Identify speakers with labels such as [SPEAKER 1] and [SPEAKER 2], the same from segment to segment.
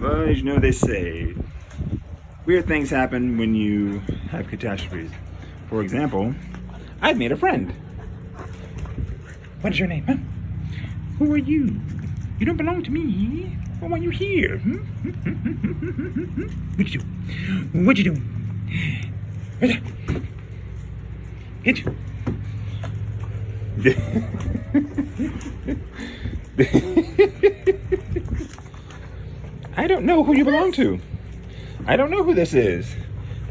[SPEAKER 1] Well, as you know, they say weird things happen when you have catastrophes. For example, I've made a friend. What is your name, huh? Who are you? You don't belong to me. Why are you here? What you do? What you doing? Where's that? Get you. I don't know who you belong to. I don't know who this is.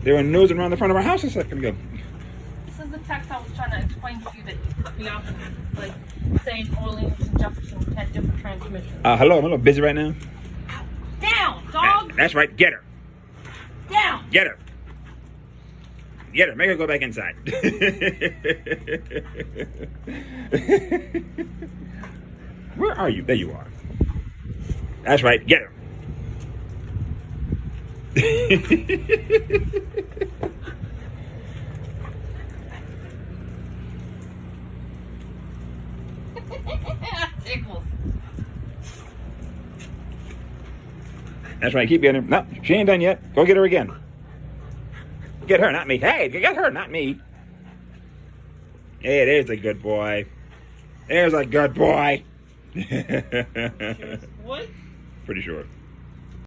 [SPEAKER 1] They were nosing around the front of our house a second ago.
[SPEAKER 2] This is the text I was trying to explain to you that we often like saying Orleans and Jefferson had different transmissions.
[SPEAKER 1] Hello, I'm a little busy right now.
[SPEAKER 2] Down, dog!
[SPEAKER 1] That's right, get her.
[SPEAKER 2] Down!
[SPEAKER 1] Get her. Get her. Make her go back inside. Where are you? There you are. That's right. Get her.
[SPEAKER 2] Tickles.
[SPEAKER 1] That's right. Keep getting her. No, she ain't done yet. Go get her again. Get her, not me. Hey, get her, not me. Hey, there's a good boy. There's a good boy.
[SPEAKER 2] What?
[SPEAKER 1] Pretty sure.